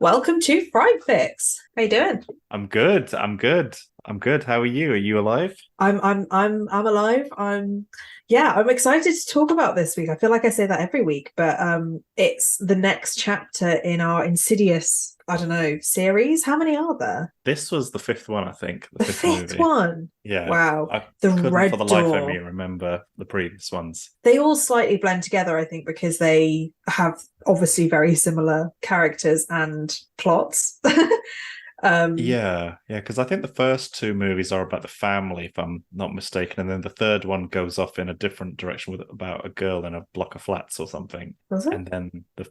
Welcome to Fright Fix. How you doing? I'm good. I'm good. I'm good. How are you? Are you alive? I'm alive. I'm excited to talk about this week. I feel like I say that every week, but it's the next chapter in our Insidious, I don't know, series. How many are there? This was the fifth one, I think, the The fifth fifth movie. one. Yeah. Wow. I The couldn't for Red the life of me Door. remember the previous ones. They all slightly blend together, I think, because they have obviously very similar characters and plots. um Yeah, because I think the first two movies are about the family, if I'm not mistaken, and then the third one goes off in a different direction with about a girl in a block of flats or something. was it? And then the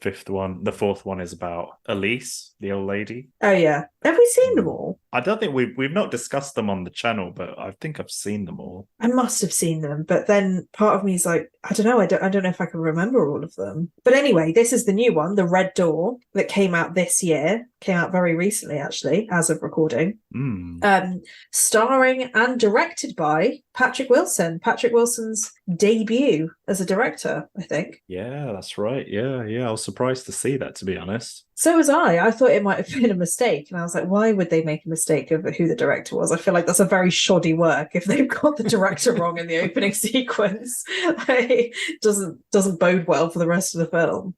fourth one is about Elise, the old lady. Oh yeah. Have we seen them Mm. all? I don't think we've not discussed them on the channel, but I think I've seen them all. I must have seen them, but then part of me is like, I don't know, I don't know if I can remember all of them. But anyway, this is the new one, The Red Door, that came out this year, came out very recently, actually, as of recording. Mm. Um, Starring and directed by Patrick Wilson. Patrick Wilson's debut as a director, I think. Yeah, that's right. Yeah. I was surprised to see that, to be honest. So was I. I thought it might have been a mistake. And I was like, why would they make a mistake of who the director was? I feel like that's a very shoddy work if they've got the director wrong in the opening sequence. Like, doesn't bode well for the rest of the film.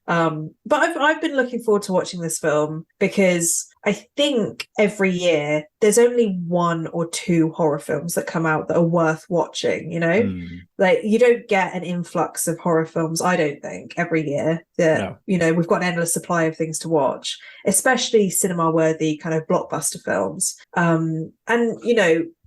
But I've been looking forward to watching this film because I think every year there's only one or two horror films that come out that are worth watching, you know? Mm. Like you don't get an influx of horror films, I don't think, every year that, No. we've got an endless supply of things to watch, especially cinema worthy kind of blockbuster films. And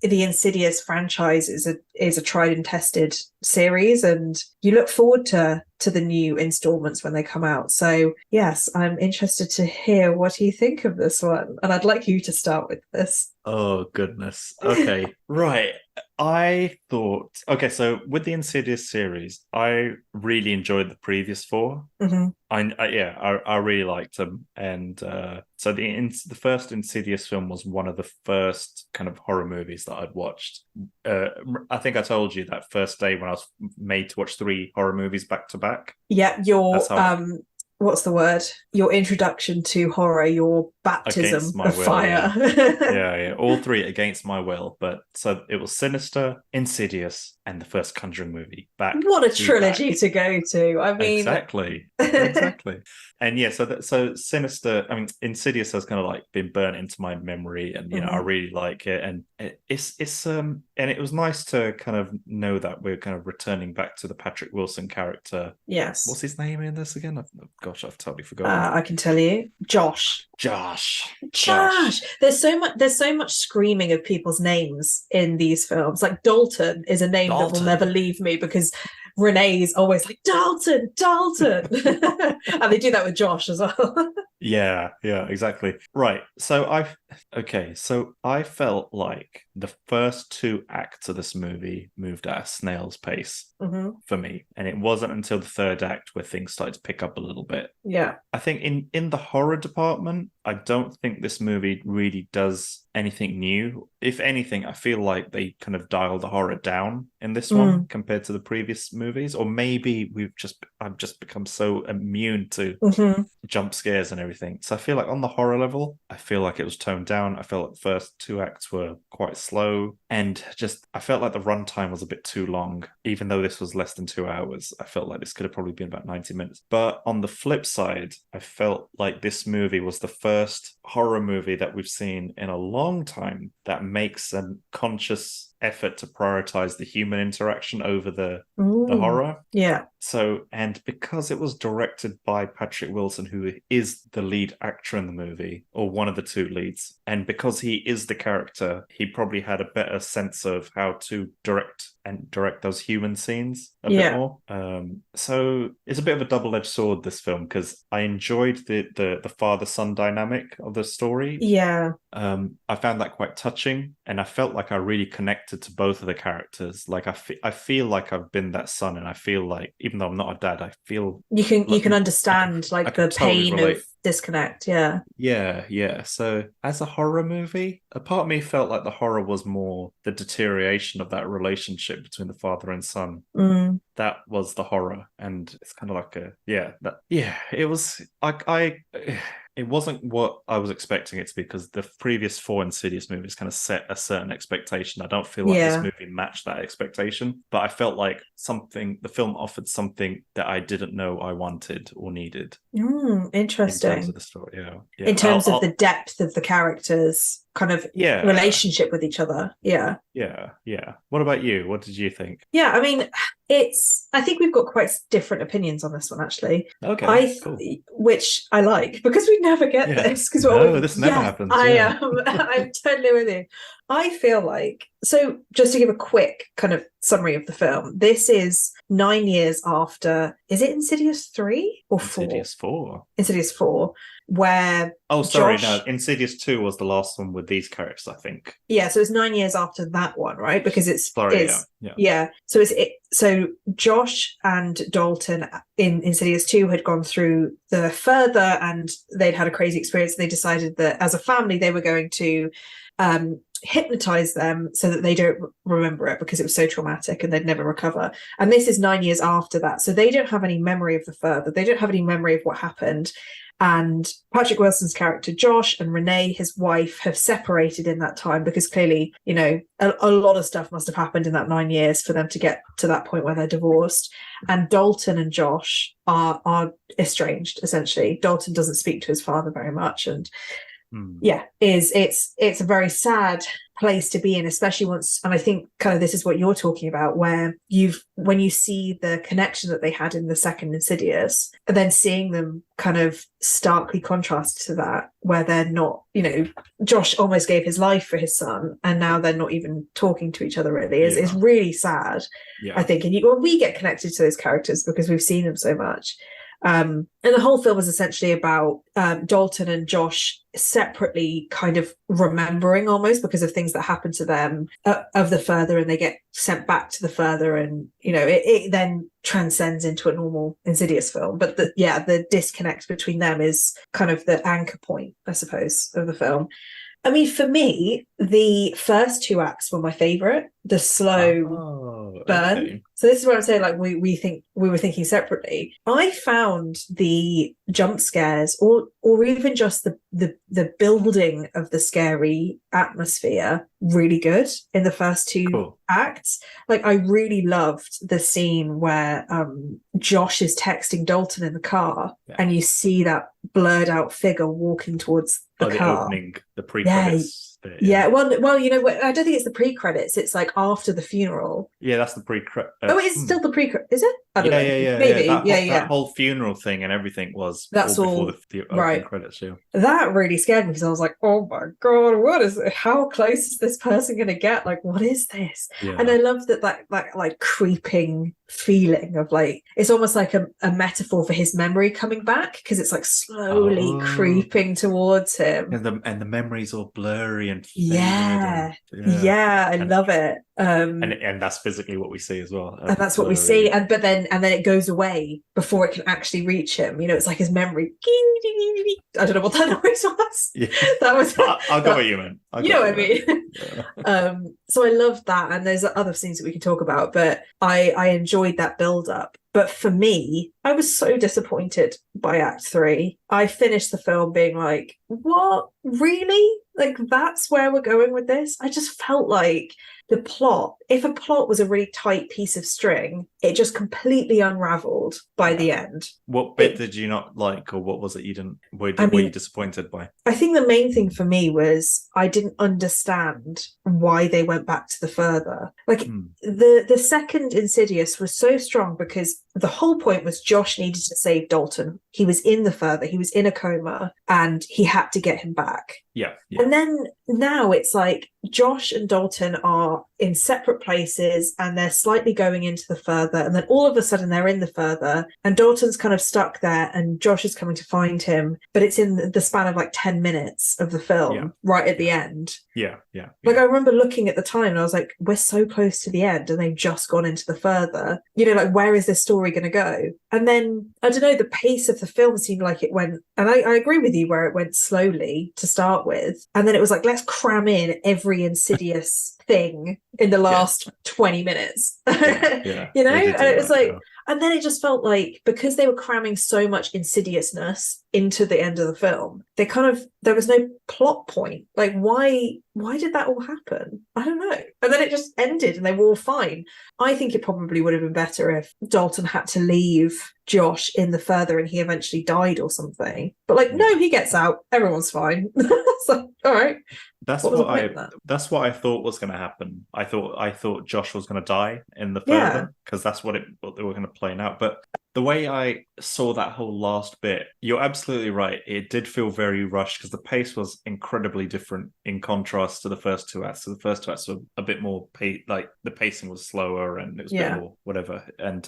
the Insidious franchise is a tried and tested series, and you look forward to the new installments when they come out. So yes, I'm interested to hear what you think of this one, and I'd like you to start with this. Oh, goodness. Okay. Right. I thought, okay, so with the Insidious series, I really enjoyed the previous four. Mm-hmm. I really liked them, and so the first Insidious film was one of the first kind of horror movies that I'd watched. I think I told you that first day when I was made to watch three horror movies back to back. Yeah, That's your how what's the word? Your introduction to horror, your against baptism my of will, fire. yeah. Yeah, all three against my will. But so it was Sinister, Insidious, and the first Conjuring movie back What a to trilogy back. to go to. I mean, Exactly. Exactly. And yeah, so Sinister, I mean, Insidious has kind of like been burnt into my memory, and I mhm. really like it, and and it was nice to kind of know that we're kind of returning back to the Patrick Wilson character. Yes. What's his name in this again? Gosh, I've totally forgotten. I can tell you. Josh. Josh. Josh. There's so much screaming of people's names in these films. Like Dalton is a name that will never Dalton. leave me because Renee's always like Dalton, Dalton. And they do that with Josh as well. Yeah, exactly. Right. So I felt like the first two acts of this movie moved at a snail's pace Mm-hmm. for me. And it wasn't until the third act where things started to pick up a little bit. Yeah. I think in the horror department, I don't think this movie really does anything new. If anything, I feel like they kind of dialed the horror down in this one Mm. compared to the previous movies. Or maybe I've just become so immune to Mm-hmm. jump scares and everything. So I feel like on the horror level, I feel like it was toned down. I felt like the first two acts were quite slow, and just I felt like the runtime was a bit too long. Even though this was less than 2 hours, I felt like this could have probably been about 90 minutes. But on the flip side, I felt like this movie was the first horror movie that we've seen in a long time that makes a conscious effort to prioritize the human interaction over the Ooh. horror. Yeah. So, and because it was directed by Patrick Wilson, who is the lead actor in the movie, or one of the two leads, and because he is the character, he probably had a better sense of how to direct those human scenes a bit Yeah. more. So it's a bit of a double-edged sword, this film, because I enjoyed the father-son dynamic of the story. Yeah. I found that quite touching, and I felt like I really connected to both of the characters. Like I feel like I've been that son, and I feel like even though I'm not a dad, I feel You can I could understand I like could the totally pain of relate. disconnect. Yeah. Yeah. So as a horror movie, a part of me felt like the horror was more the deterioration of that relationship between the father and son. Mm. That was the horror, and it's kind of like a yeah, it was I it wasn't what I was expecting it to be, because the previous 4 Insidious movies kind of set a certain expectation. I don't feel like this movie matched that expectation, but I felt like the film offered something that I didn't know I wanted or needed. Interesting. In terms of the story, yeah. In terms of the depth of the characters' kind of relationship with each other. Yeah. What about you? What did you think? Yeah, I mean, I think we've got quite different opinions on this one, actually. Okay, cool. Which I like, because we never get this. Because this never happens. I'm totally with you. I feel like, so just to give a quick kind of summary of the film, this is 9 years after, is it Insidious 3 or 4? Insidious 4. Insidious 4, where Insidious 2 was the last one with these characters, I think. Yeah, so it's 9 years after that one, right? Because it's Florida, So Josh and Dalton in Insidious 2 had gone through the further, and they'd had a crazy experience. They decided that as a family they were going to hypnotize them so that they don't remember it, because it was so traumatic and they'd never recover. And this is 9 years after that, so they don't have any memory of the further. They don't have any memory of what happened. And Patrick Wilson's character Josh and Renee, his wife, have separated in that time, because clearly, you know, a lot of stuff must have happened in that 9 years for them to get to that point where they're divorced. And Dalton and Josh are estranged, essentially. Dalton doesn't speak to his father very much, and it's a very sad place to be in, especially once, and I think kind of this is what you're talking about, where when you see the connection that they had in the second Insidious, and then seeing them kind of starkly contrast to that, where they're not, you know, Josh almost gave his life for his son, and now they're not even talking to each other really. It's really sad, I think. And we get connected to those characters because we've seen them so much. And the whole film is essentially about Dalton and Josh separately kind of remembering, almost because of things that happen to them of the further, and they get sent back to the further, and you know it then transcends into a normal Insidious film. But the disconnect between them is kind of the anchor point, I suppose, of the film. I mean, for me, the first 2 acts were my favorite. The slow burn. Okay. So this is what I'm saying. Like we were thinking separately. I found the jump scares, or even just the building of the scary atmosphere, really good in the first 2 acts. Like I really loved the scene where Josh is texting Dalton in the car, and you see that blurred out figure walking towards the car. Opening, the pre-credits. Well, you know, I don't think it's the pre-credits. It's like after the funeral. Yeah, that's the pre-credits. It's still the pre-credits. Is it? I don't know. Maybe. That whole funeral thing and everything was before the opening credits. Yeah. That really scared me, because I was like, oh my god, what is it? How close is this person going to get? Like, what is this? Yeah. And I love that like creeping feeling of like, it's almost like a metaphor for his memory coming back, because it's like slowly creeping towards him, and the memory's all blurry and I love it. And that's physically what we see as well, and that's what we see, and then it goes away before it can actually reach him. You know, it's like his memory. I don't know what that noise was. That was. I'll go what you meant. You know what I mean. So I love that, and there's other scenes that we can talk about, but I enjoyed that build up. But for me, I was so disappointed by Act 3. I finished the film being like, what? Really? Like, that's where we're going with this? I just felt like the plot, if a plot was a really tight piece of string, it just completely unraveled by the end. What bit did you not like, or what was it you didn't, were you disappointed by? I think the main thing for me was I didn't understand why they went back to the further. Like the second Insidious was so strong because the whole point was Josh needed to save Dalton. He was in the further, he was in a coma, and he had to get him back. Yeah. And then now it's like Josh and Dalton are in separate places, and they're slightly going into the further, and then all of a sudden they're in the further, and Dalton's kind of stuck there, and Josh is coming to find him, but it's in the span of like 10 minutes of the film, right at the end. Yeah. Like I remember looking at the time and I was like, we're so close to the end and they've just gone into the further. You know, like, where is this story going to go? And then, I don't know, the pace of the film seemed like it went, and I agree with you, where it went slowly to start with, and then it was like, let's cram in every Insidious thing in the last 20 minutes. Yeah. You know, They did and do it was that, like, yeah. and then it just felt like because they were cramming so much insidiousness into the end of the film, there was no plot point. Like, why did that all happen? I don't know. And then it just ended and they were all fine. I think it probably would have been better if Dalton had to leave Josh in the further and he eventually died or something. But like, no, he gets out. Everyone's fine. So, all right. That's What was the what point I of that? that's what I thought was going to happen. I thought Josh was going to die in the Yeah. further because that's what they were going to play out. But the way I saw that whole last bit, you're absolutely right. It did feel very rushed because the pace was incredibly different in contrast to the first two acts. So the first two acts were a bit more like the pacing was slower and it was a bit more whatever. And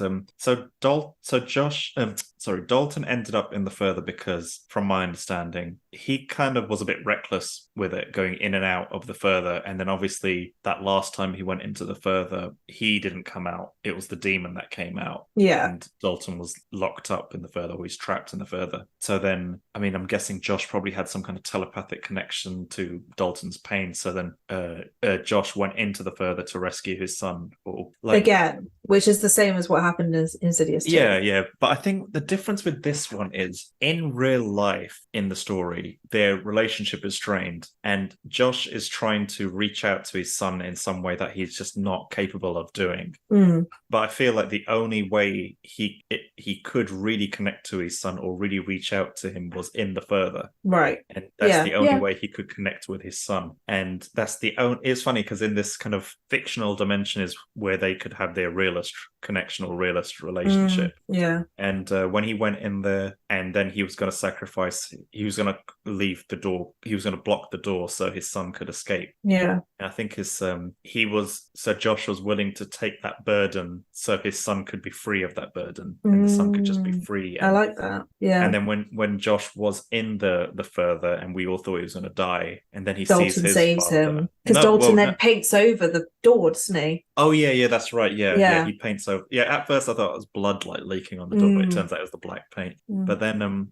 Dalton ended up in the further because, from my understanding, he kind of was a bit reckless with it, going in and out of the further. And then obviously that last time he went into the further, he didn't come out. It was the demon that came out. Yeah. And Dalton was locked up in the further, or he's trapped in the further. So then, I mean, I'm guessing Josh probably had some kind of telepathic connection to Dalton's pain. So then Josh went into the further to rescue his son. Or like again, which is the same as what happened in Insidious 2. Yeah. But I think the difference with this one is in real life, in the story, their relationship is strained, and Josh is trying to reach out to his son in some way that he's just not capable of doing. But I feel like the only way he could really connect to his son or really reach out to him was in the further. Right. And that's the only way he could connect with his son. And that's the only... It's funny because in this kind of fictional dimension is where they could have their realist connection or realist relationship. Yeah. And when he went in there and then he was going to sacrifice, he was going to leave the door, he was going to block the door so his son could escape. Yeah. And I think Josh was willing to take that burden so his son could be free of that burden and the son could just be free. I like that. Yeah. And then when Josh was in the further and we all thought he was going to die, and then Dalton sees his saves father. him because Dalton then paints over the door, doesn't he? Oh yeah, that's right. Yeah, he paints over. Yeah, at first I thought it was blood like leaking on the door, but it turns out it was the black paint. But then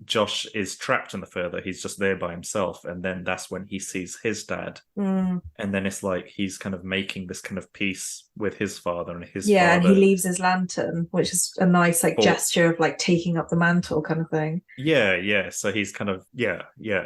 Josh is trapped in the further. He's just there by himself, and then that's when he sees his dad. And then it's like he's kind of making this kind of peace with his father and his father. And he leaves his lantern, which is a nice gesture of like taking up the mantle kind of thing. Yeah. So he's kind of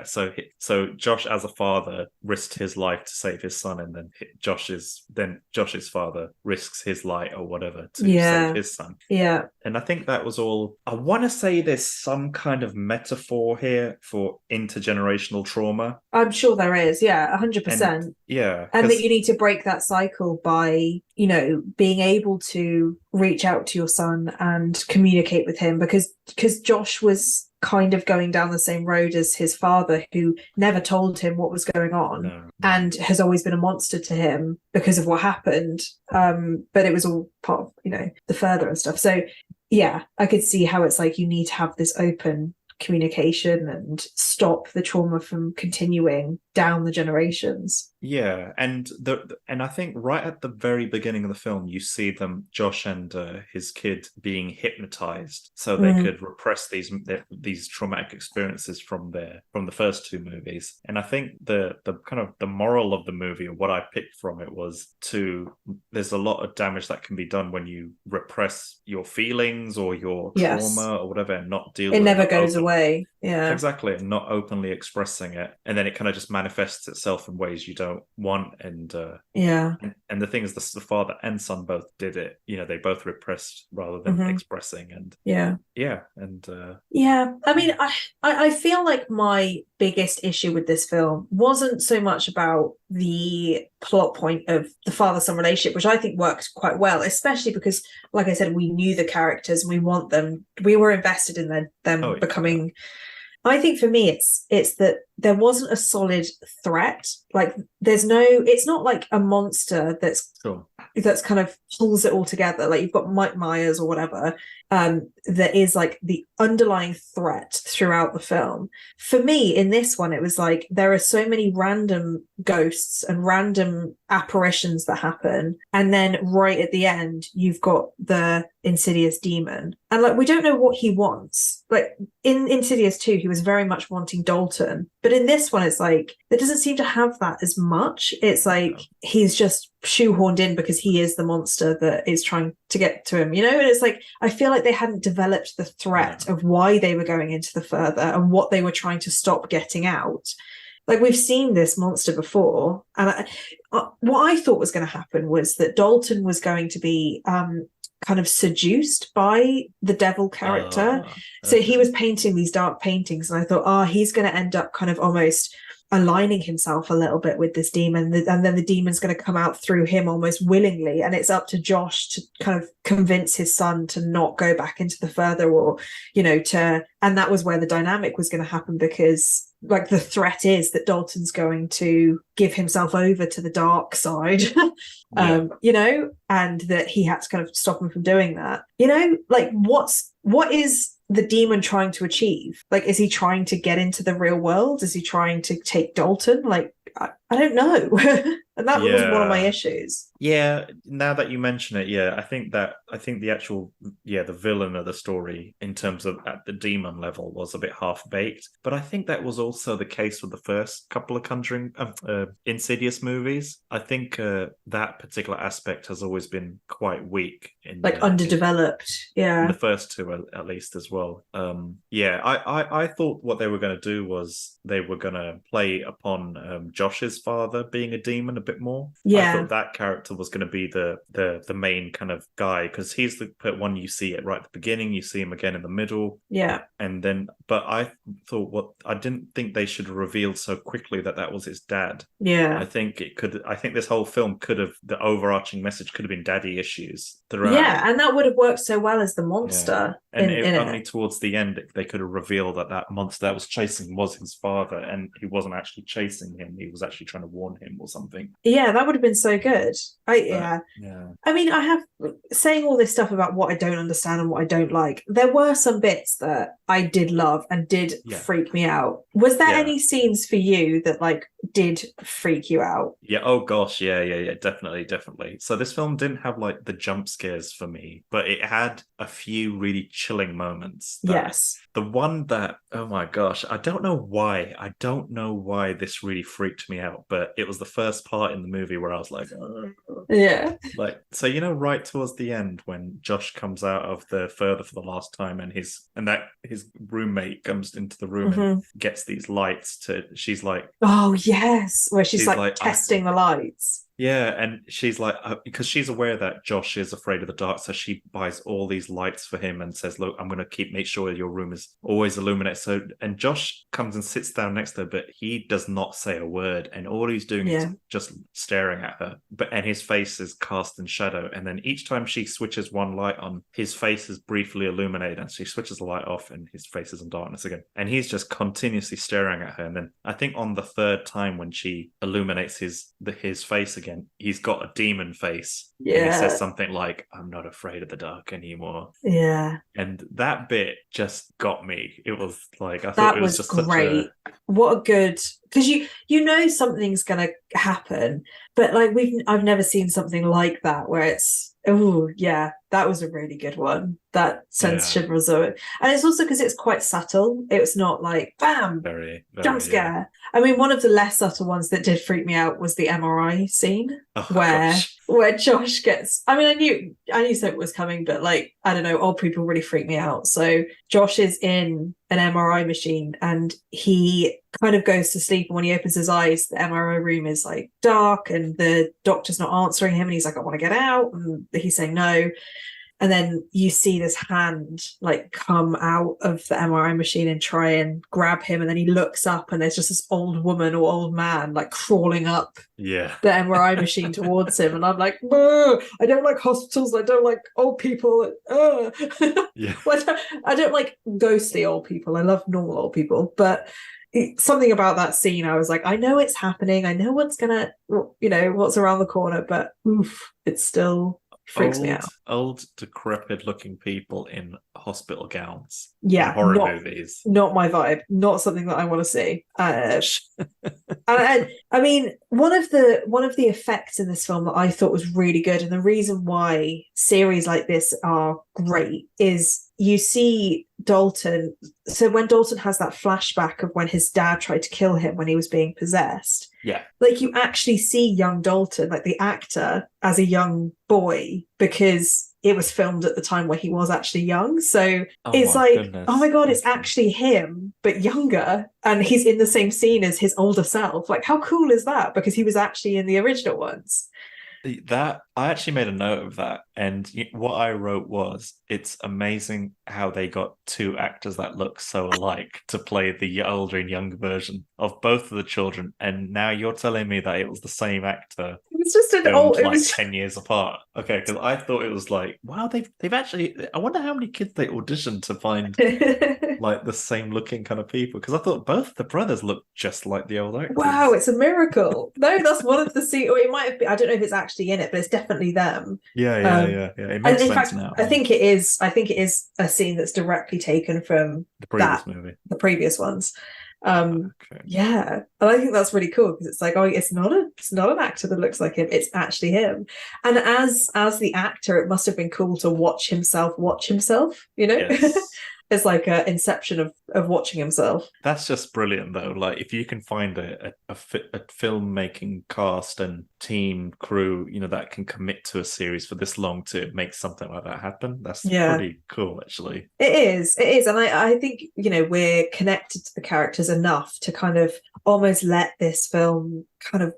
So Josh as a father risked his life to save his son, and then Josh's father risks his life or whatever to save his son. Yeah. And I think that was all. I want to say there's some kind of metaphor here for intergenerational trauma. I'm sure there is. Yeah, 100%. And that you need to break that cycle by, being able to reach out to your son and communicate with him, because Josh was kind of going down the same road as his father, who never told him what was going on and has always been a monster to him because of what happened. But it was all part of, the further and stuff. So yeah, I could see how it's like you need to have this open communication and stop the trauma from continuing down the generations. Yeah, and I think right at the very beginning of the film, you see them, Josh and his kid, being hypnotized so they could repress these traumatic experiences from the first two movies. And I think the kind of the moral of the movie, or what I picked from it, was there's a lot of damage that can be done when you repress your feelings or your trauma or whatever, and not deal with it. It never goes away. Yeah, exactly, and not openly expressing it, and then it kind of just manifests itself in ways you don't want. And the thing is, the father and son both did it. They both repressed rather than expressing. And I mean, I feel like my biggest issue with this film wasn't so much about the plot point of the father-son relationship, which I think worked quite well, especially because, like I said, we knew the characters, we were invested in them becoming. I think for me, it's that there wasn't a solid threat. Like it's not like a monster that's kind of pulls it all together. Like you've got Mike Myers or whatever, that is like the underlying threat throughout the film. For me, in this one, it was like there are so many random ghosts and random apparitions that happen, and then right at the end you've got the Insidious demon, and like we don't know what he wants. Like in Insidious 2 he was very much wanting Dalton, but in this one it's like it doesn't seem to have that as much. It's like he's just shoehorned in because he is the monster that is trying to get to him, you know. And it's like I feel like they hadn't developed the threat of why they were going into the further and what they were trying to stop getting out. Like we've seen this monster before, and what I thought was going to happen was that Dalton was going to be kind of seduced by the devil character. So he was painting these dark paintings, and I thought, he's going to end up kind of almost aligning himself a little bit with this demon, and then the demon's going to come out through him almost willingly, and it's up to Josh to kind of convince his son to not go back into the further, or and that was where the dynamic was going to happen, because like the threat is that Dalton's going to give himself over to the dark side, and that he had to kind of stop him from doing that. Like what is the demon trying to achieve? Like, is he trying to get into the real world? Is he trying to take Dalton? Like, I don't know. And that was one of my issues. Yeah, now that you mention it, I think the actual the villain of the story in terms of at the demon level was a bit half-baked. But I think that was also the case with the first couple of Conjuring Insidious movies. I think that particular aspect has always been quite weak underdeveloped. In the first two at least as well. I thought what they were going to do was they were going to play upon Josh's father being a demon a bit more. I thought that character was going to be the main kind of guy, because he's the one you see it right at the beginning, you see him again in the middle, and then but I thought I didn't think they should have revealed so quickly that was his dad. I think this whole film could have, the overarching message could have been daddy issues throughout. And that would have worked so well as the monster. And only towards the end they could have revealed that monster that was chasing was his father, and he wasn't actually chasing him, he was actually trying to warn him or something. That would have been so good. I mean, I have saying all this stuff about what I don't understand and what I don't like. There were some bits that I did love and did freak me out. Was there any scenes for you that like did freak you out? Oh gosh, definitely. So this film didn't have like the jump scares for me, but it had a few really chilling moments. The one that, oh my gosh, I don't know why this really freaked me out, but it was the first part in the movie where I was like, like, so right towards the end when Josh comes out of the further for the last time, and his roommate comes into the room and gets these lights she's like, where she's like testing the lights. And she's like, because she's aware that Josh is afraid of the dark, so she buys all these lights for him and says, look, I'm going to make sure your room is always illuminated. And Josh comes and sits down next to her, but he does not say a word, and all he's doing is just staring at her. And his face is cast in shadow, and then each time she switches one light on, his face is briefly illuminated, and she switches the light off and his face is in darkness again, and he's just continuously staring at her. And then I think on the third time when she illuminates his face again, he's got a demon face. And he says something like, I'm not afraid of the dark anymore. And that bit just got me. It was like, I thought it was just great. What a good, because you know something's gonna happen, but like I've never seen something like that where it's that was a really good one. That sends shivers over. And it's also because it's quite subtle. It's not like bam, very, jump scare. I mean, one of the less subtle ones that did freak me out was the MRI scene where Josh gets, I mean, I knew something was coming, but like, I don't know, old people really freak me out. So Josh is in an MRI machine and he kind of goes to sleep, and when he opens his eyes, the MRI room is like dark and the doctor's not answering him, and he's like, I want to get out, and he's saying no. And then you see this hand like come out of the MRI machine and try and grab him, and then he looks up and there's just this old woman or old man like crawling up the MRI machine towards him, and I'm like, I don't like hospitals, I don't like old people. Well, I don't like ghostly old people, I love normal old people, but something about that scene, I was like, I know it's happening, I know what's gonna, what's around the corner, but it's still freaks me out. Old, decrepit-looking people in hospital gowns. Yeah, in horror movies. Not my vibe. Not something that I want to see. And I mean, one of the effects in this film that I thought was really good, and the reason why series like this are great, is you see Dalton. So when Dalton has that flashback of when his dad tried to kill him when he was being possessed, yeah, like you actually see young Dalton, like the actor, as a young boy, because it was filmed at the time where he was actually young. So it's like, goodness. Oh my God, it's actually him, but younger. And he's in the same scene as his older self. Like, how cool is that? Because he was actually in the original ones. That I actually made a note of that, and what I wrote was, it's amazing how they got two actors that look so alike to play the older and younger version of both of the children, and now you're telling me that it was the same actor. It was just an old, like 10 years apart. Okay, because I thought it was like, wow, they've actually. I wonder how many kids they auditioned to find like the same looking kind of people, because I thought both the brothers looked just like the old actors. Wow, it's a miracle. No, that's one of the scenes, or it might have been, I don't know if it's actually in it, but it's definitely them. Yeah. It makes sense fact, now. I think it is a scene that's directly taken from the previous movie, the previous ones. Yeah, and I think that's really cool, because it's like, oh, it's not an actor that looks like him, it's actually him. And as the actor, it must have been cool to watch himself, you know. Yes. It's like an inception of watching himself. That's just brilliant, though. Like, if you can find a filmmaking cast and team crew, that can commit to a series for this long to make something like that happen, that's pretty cool, actually. It is, and I think we're connected to the characters enough to kind of almost let this film kind of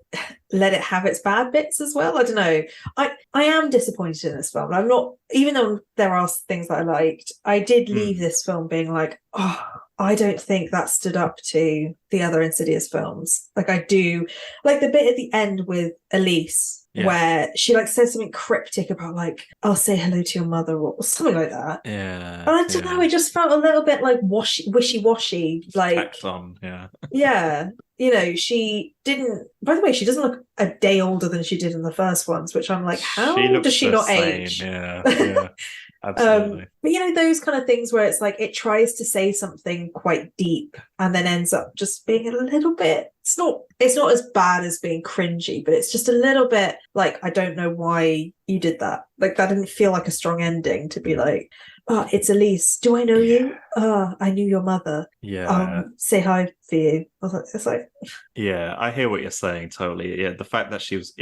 let it have its bad bits as well. I don't know. I am disappointed in this film. I'm not, even though there are things that I liked, I did leave this film being like, oh, I don't think that stood up to the other Insidious films. Like, I do like the bit at the end with Elise, where she like says something cryptic about like, I'll say hello to your mother, or something like that. Yeah. And I don't know, it just felt a little bit like wishy-washy. Like, tacked on, yeah. Yeah. She didn't, by the way, she doesn't look a day older than she did in the first ones, which I'm like, how does she not age? Yeah. Absolutely. But those kind of things where it's like it tries to say something quite deep and then ends up just being a little bit, it's not as bad as being cringy, but it's just a little bit like, I don't know why you did that. Like, that didn't feel like a strong ending to be like, oh, it's Elise. Do I know you? I knew your mother. Yeah. Say hi for you. It's like... Yeah, I hear what you're saying, totally. Yeah, the fact that she was...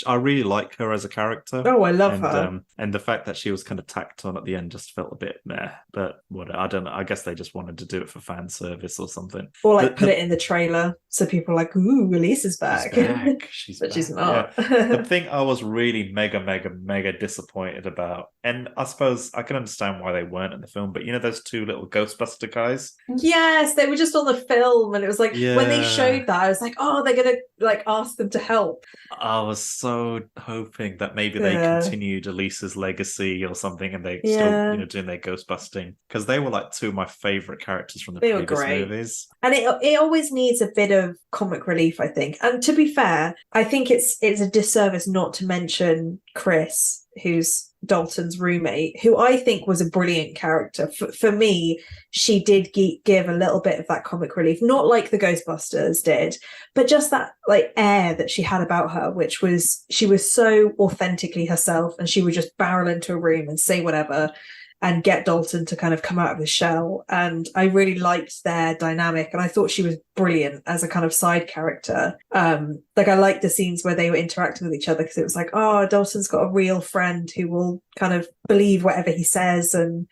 I really like her as a character. Oh, I love her. And the fact that she was kind of tacked on at the end just felt a bit meh. But I don't know. I guess they just wanted to do it for fan service or something. Or like put it in the trailer so people are like, ooh, Elise is back. She's but back. She's not. Yeah. The thing I was really mega disappointed about, and I suppose I can understand why they weren't in the film, but those two little Ghostbuster guys? Yes, they were just on the film, and it was like, when they showed that, I was like, oh, they're gonna like ask them to help. I was so hoping that maybe they continued Elise's legacy or something, and they still doing their ghost busting, because they were like two of my favorite characters from the previous movies. And it always needs a bit of comic relief, I think. And to be fair, I think it's a disservice not to mention Chris, who's Dalton's roommate, who I think was a brilliant character. For me, she did give a little bit of that comic relief, not like the Ghostbusters did, but just that like air that she had about her, which was, she was so authentically herself, and she would just barrel into a room and say whatever and get Dalton to kind of come out of his shell. And I really liked their dynamic, and I thought she was brilliant as a kind of side character. Like, I liked the scenes where they were interacting with each other, because it was like, oh, Dalton's got a real friend who will kind of believe whatever he says and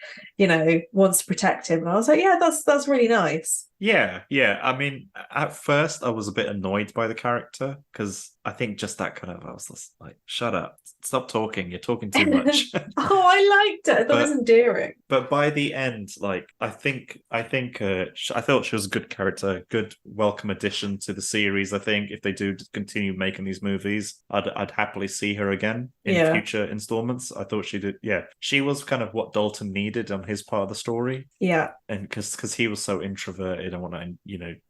wants to protect him. And I was like, yeah, that's really nice. Yeah. I mean, at first I was a bit annoyed by the character, because I think just that kind of, I was just like, shut up, stop talking, you're talking too much. Oh, I liked it. I thought it was endearing. But by the end, like, I thought she was a good character, good welcome addition to the series. I think if they do continue making these movies, I'd happily see her again in Yeah. future installments. I thought she did. Yeah, she was kind of what Dalton needed on his part of the story. Yeah. And because he was so introverted and whatnot, and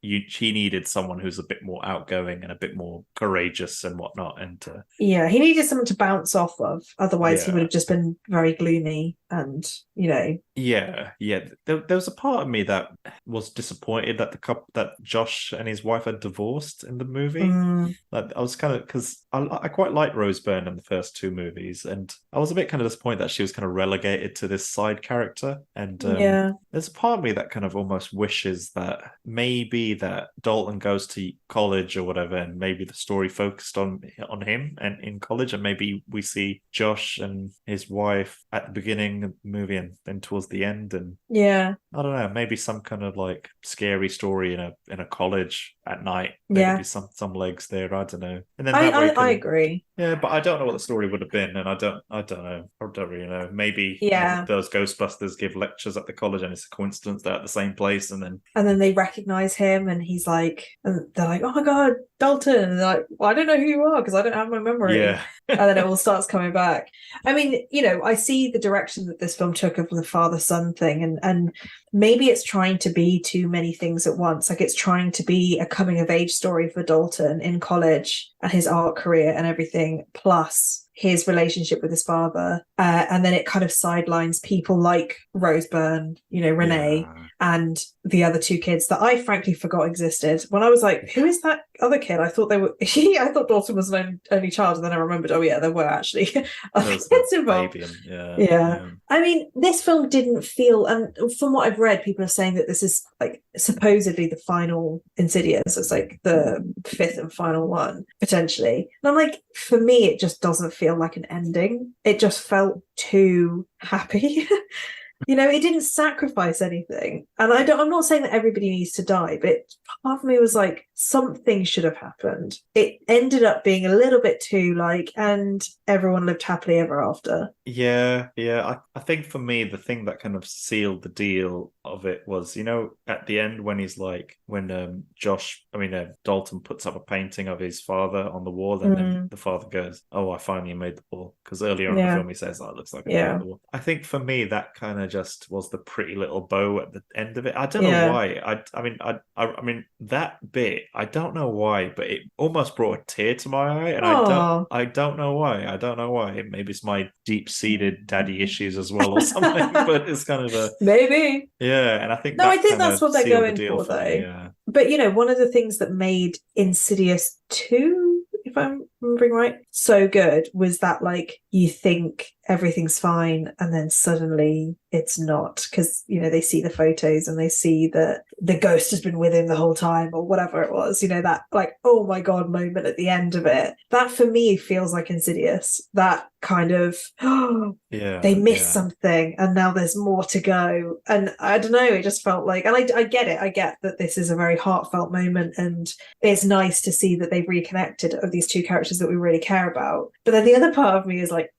he needed someone who's a bit more outgoing and a bit more courageous and whatnot. And yeah, he needed someone to bounce off of. Otherwise, he Yeah. would have just been very gloomy and, yeah, there was a part of me that was disappointed that that Josh and his wife had divorced in the movie. Like, I was kind of, because I quite liked Rose Byrne in the first two movies, and I was a bit kind of disappointed that she was kind of relegated to this side character. And yeah. there's a part of me that kind of almost wishes that maybe that Dalton goes to college or whatever, and maybe the story focused on him and in college, and maybe we see Josh and his wife at the beginning of the movie and then towards the end. And Yeah. I don't know, maybe some kind of like scary story in a college at night. Yeah. Maybe some legs there. I don't know. And then I agree. Yeah, but I don't know what the story would have been, and I don't know. I don't really know. Maybe those Ghostbusters give lectures at the college, and it's a coincidence they're at the same place, and then they recognize him, and he's like, and they're like, "Oh my god, Dalton!" And they're like, "Well, I don't know who you are because I don't have my memory." Yeah. And then it all starts coming back. I mean, I see the direction that this film took of the father-son thing, and maybe it's trying to be too many things at once. Like, it's trying to be a coming-of-age story for Dalton in college and his art career and everything, plus his relationship with his father, and then it kind of sidelines people like Rose Byrne, Renee, and the other two kids that I frankly forgot existed. When I was like, who is that other kid? I thought I thought Dalton was an only child, and then I remembered, oh yeah, there were actually other kids involved. Yeah. I mean, this film didn't feel, and from what I've read, people are saying that this is like supposedly the final Insidious. It's like the fifth and final one, potentially. And I'm like, for me, it just doesn't feel like an ending. It just felt too happy. It didn't sacrifice anything. And I'm not saying that everybody needs to die, but part of me was like, something should have happened. It ended up being a little bit too and everyone lived happily ever after. Yeah. I think for me, the thing that kind of sealed the deal of it was, at the end when he's like, when Dalton puts up a painting of his father on the wall, and then the father goes, "Oh, I finally made the wall." Because earlier on in the film, he says, "Oh, it looks like I made the wall." I think for me, that kind of just was the pretty little bow at the end of it. I don't know why. I mean, that bit, I don't know why, but it almost brought a tear to my eye, and I don't know why. I don't know why. Maybe it's my deep-seated daddy issues as well, or something. But it's kind of maybe. Yeah, and I think I think that's what they're going for, though. Yeah. But one of the things that made Insidious 2, if I'm remembering right, so good was that, like, you think everything's fine and then suddenly it's not, because they see the photos and they see that the ghost has been with him the whole time, or whatever it was, that like, oh my god moment at the end of it. That for me feels like Insidious, that kind of they missed something and now there's more to go. And I don't know, it just felt like, and I get that this is a very heartfelt moment, and it's nice to see that they've reconnected of these two characters that we really care about. But then the other part of me is like,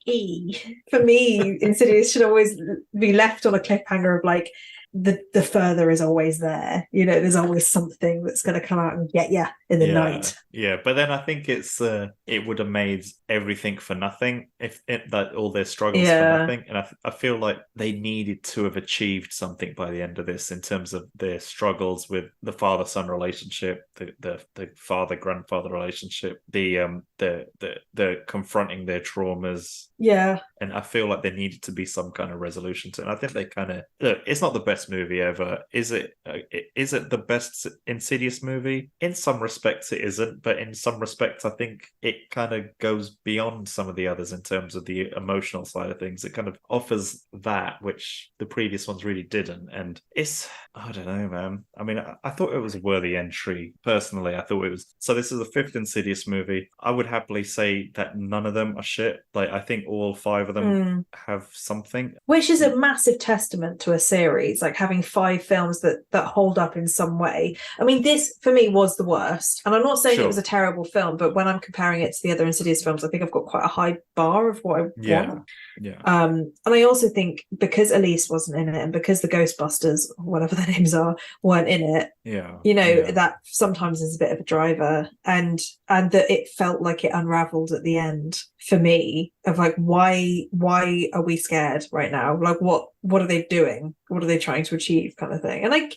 for me, Insidious should always be left on a cliffhanger of like, the further is always there. There's always something that's going to come out and get you in the night. Yeah, but then I think it would have made everything for nothing if that all their struggles for nothing. And I feel like they needed to have achieved something by the end of this in terms of their struggles with the father-son relationship, the father-grandfather relationship, the confronting their traumas. Yeah. And I feel like there needed to be some kind of resolution to it. And I think they kind of look. It's not the best movie ever, is it? Is it the best Insidious movie? In some respects, it isn't, but in some respects, I think it kind of goes beyond some of the others in terms of the emotional side of things. It kind of offers that which the previous ones really didn't, and I don't know, man. I mean, I thought it was a worthy entry. Personally, I thought it was. So this is the fifth Insidious movie. I would happily say that none of them are shit. Like, I think all five of them have something. Which is a massive testament to a series. Like, like having 5 films that hold up in some way. I mean, this for me was the worst, and I'm not saying it was a terrible film, but when I'm comparing it to the other Insidious films, I think I've got quite a high bar of what I want. And I also think because Elise wasn't in it, and because the Ghostbusters, whatever their names are, weren't in it, that sometimes is a bit of a driver, and that it felt like it unraveled at the end for me, of like, why are we scared right now? Like, what are they doing? What are they trying to achieve, kind of thing? And like,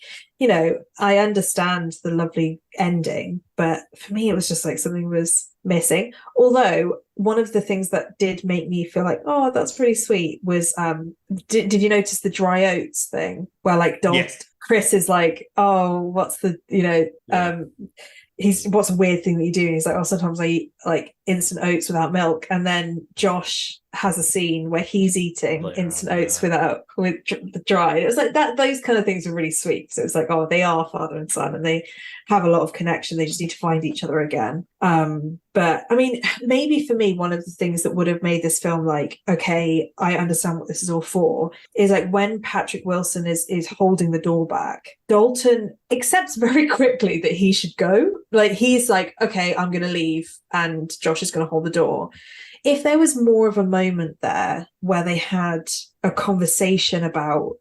I understand the lovely ending, but for me it was just like something was missing. Although one of the things that did make me feel like, oh, that's pretty sweet, was did you notice the dry oats thing, where like Chris is like, oh, what's the what's a weird thing that you do? And he's like, oh, sometimes I eat like instant oats without milk. And then Josh has a scene where he's eating instant oats with the dry. It was like that. Those kind of things are really sweet. So it's like, oh, they are father and son, and they have a lot of connection. They just need to find each other again. But I mean, maybe for me, one of the things that would have made this film like, okay, I understand what this is all for, is like when Patrick Wilson is holding the door back, Dalton accepts very quickly that he should go. Like, he's like, okay, I'm going to leave, and Josh is going to hold the door. If there was more of a moment there where they had a conversation about,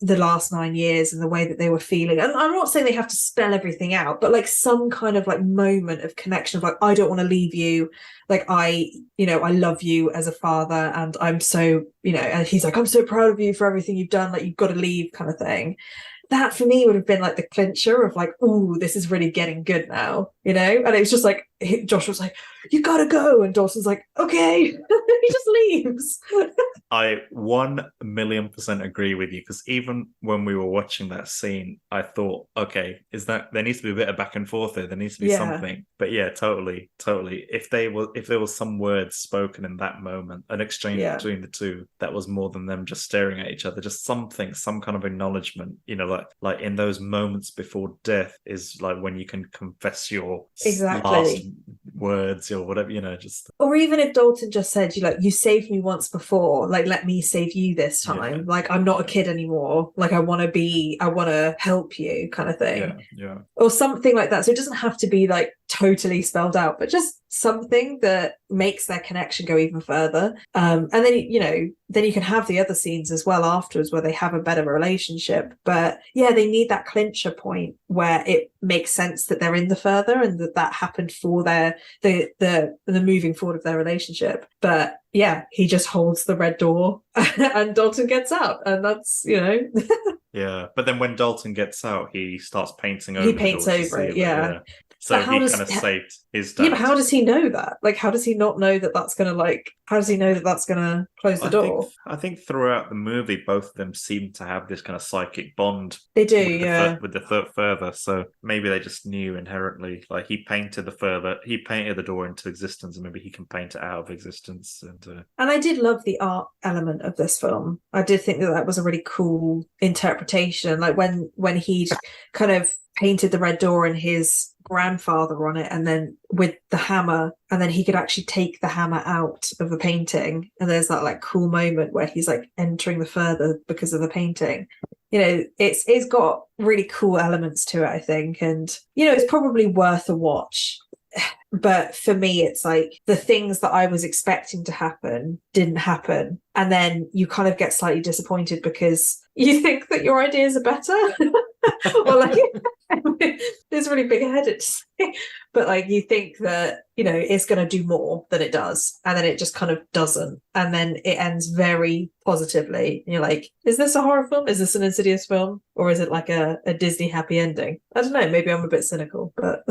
the last 9 years and the way that they were feeling, and I'm not saying they have to spell everything out, but like some kind of like moment of connection of like, I don't want to leave you, like I love you as a father, and I'm so, and he's like, I'm so proud of you for everything you've done, like you've got to leave, kind of thing. That for me would have been like the clincher of like, oh, this is really getting good now, and it was just like Josh was like, you gotta go, and Dawson's like, okay. He just leaves. I 1,000,000% agree with you, because even when we were watching that scene, I thought, okay, there needs to be a bit of back and forth there. There needs to be something. But yeah, totally. If there was some words spoken in that moment, an exchange between the two, that was more than them just staring at each other. Just something, some kind of acknowledgement. Like in those moments before death is like when you can confess your last words or whatever. Just. Or even if Dalton just said, you saved me once before, like let me save you this time. Like I'm not a kid anymore. Like I want to help you, kind of thing. Or something like that. So it doesn't have to be like totally spelled out, but just something that makes their connection go even further. And then you can have the other scenes as well afterwards where they have a better relationship. But yeah, they need that clincher point where it makes sense that they're in the further, and that happened for the moving forward of their relationship. But yeah, he just holds the red door and Dalton gets out, and that's Yeah, but then when Dalton gets out, he starts painting over. He paints over it, yeah. So he kind of saved his dad. Yeah, but how does he know that? Like, how does he not know that that's going to, how does he know that that's going to close the door? I think throughout the movie, both of them seem to have this kind of psychic bond. They do, with the further. So maybe they just knew inherently, like he painted the door into existence, and maybe he can paint it out of existence. And I did love the art element of this film. I did think that was a really cool interpretation. Like when he kind of painted the red door and his grandfather on it, and then with the hammer, and then he could actually take the hammer out of the painting, and there's that like cool moment where he's like entering the further because of the painting. It's got really cool elements to it, I think, and it's probably worth a watch. But for me, it's like the things that I was expecting to happen didn't happen, and then you kind of get slightly disappointed because you think that your ideas are better. Or like, it's really big-headed to say, but like you think that it's going to do more than it does, and then it just kind of doesn't, and then it ends very positively, and you're like, is this a horror film? Is this an Insidious film? Or is it like a Disney happy ending? I don't know, maybe I'm a bit cynical, but